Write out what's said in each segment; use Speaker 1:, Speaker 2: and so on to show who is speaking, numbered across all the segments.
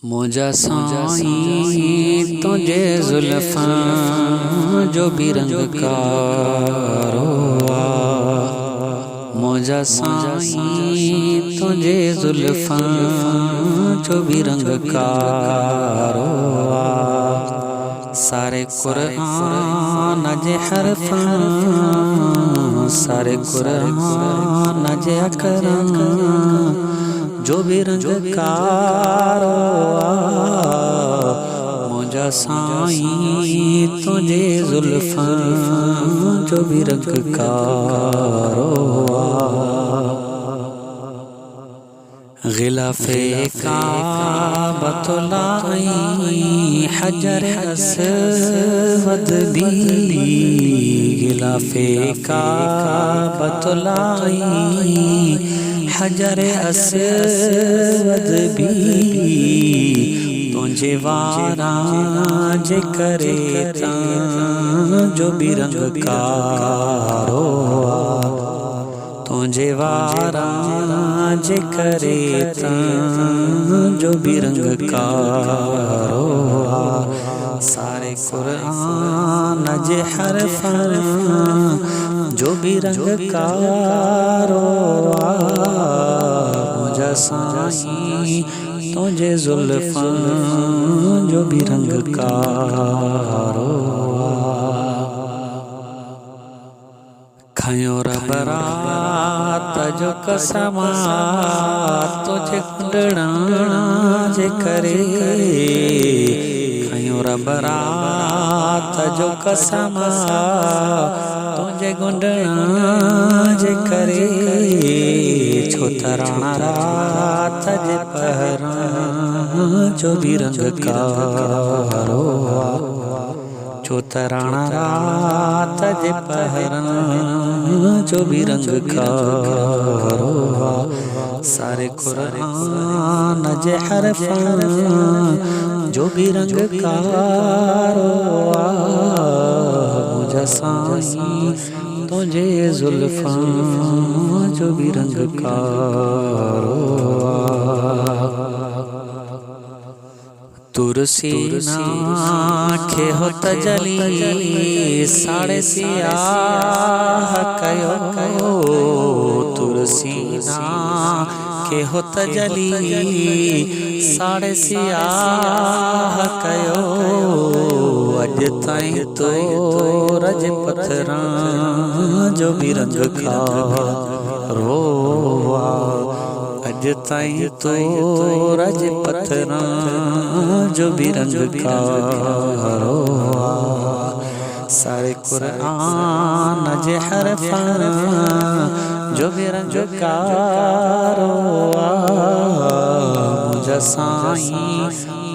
Speaker 1: मुझा साईं तुझे जुल्फ़ां जो भी रंग का रोआ। मुझा साईं तुझे जुल्फ़ां जो भी रंग का रोआ। सारे कुरान जे हरफ़ां, सारे कुरान जे अकरां जो भी रंग का रोआ। मुझा साईं तुझे जुल्फ़ां जो भी रंग का रोआ। गिलाफ़े काबतुल्लाह हजर अस्वद भी, गिलाफ़े काबतुल्लाह हजर अस्वद भी। तुझे वारा जे करे जो भी रंग का रोआ। तुझे वारा जे करे जो भी रंग का रोआ। सारे कुरान जे हरफ़ां जो भी रंग का रोआ। मुझा साईं तुझे जुल्फ़ां जो भी रंग का रोआ। खयो बरात जो कसमा तुझे कुंडड़ा जे करे। खयो बरात जो कसमा तुझे गुंडड़ा जे करे। छोतराना रात जे पहरा जो भी रंग का रोआ। छोतराना रात जे पहरा जो भी रंग का रोआ। सारे कुरान जे हरफ़ां जो भी रंग का रोआ। मुझा साईं तुझे जुल्फ़ां जो भी रंग का रोआ। तुरसीना खे हो तजली साड़े सियाह कयो। तुरसीना खे हो तजली साड़े सियाह कयो। अज ताईं तो रज पत्थरां जो भी रंग का रोआ। अज ताईं तो रज पत्थरां जो भी रंग का रोआ। सारे कुरान जे हरफ़ां जो भी रंग का रोआ। मुझा साईं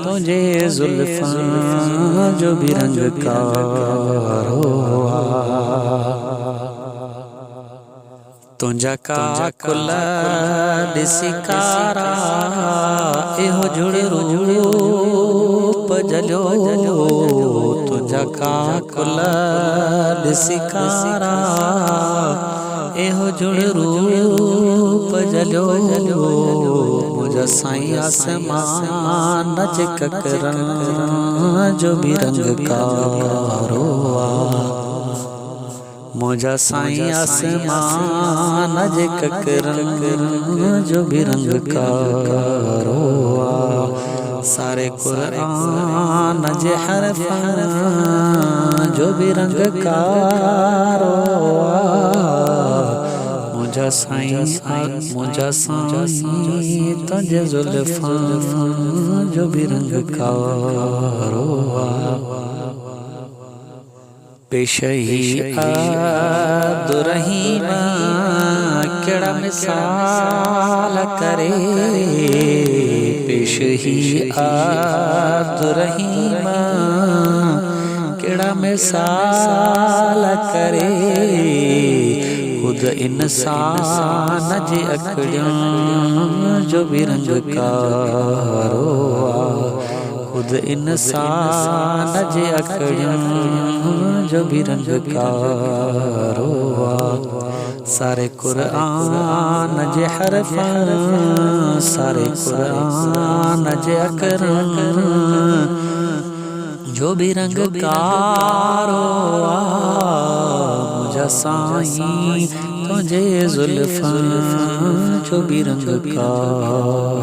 Speaker 1: तुझे जुल्फ़ां जो भी रंग का रोआ। तुझा का कुल दिसिकारा एहो जुड़ रूप जलो। तुझा का कुल दिसिकारा एहो जुड़ रूप जलो। मुझा साईं आसमान जे ककरां जो भी रंग का रोआ। मुझा साईं आसमान जे ककरां जो भी रंग का रोआ। सारे कुरान जे हरफ़ां जो भी रंग का रोआ। मुझा साईं तुझे जुल्फ़ां जो भी रंग का रोआ। पेश ही अब्दुर्रहीम केड़ा मिसाल करे। पेश ही अब्दुर्रहीम केड़ा मिसाल करे। खुद इंसान जे अखड़ियां जो भी रंग का रोआ। खुद इंसान जे अखड़ियां जो भी रंग का रोआ। सारे कुरान जे हरफ सारे कुरान जे अकर जो भी रंगकारो मुझा साईं तुझे जुल्फ़ जो भी रंगकार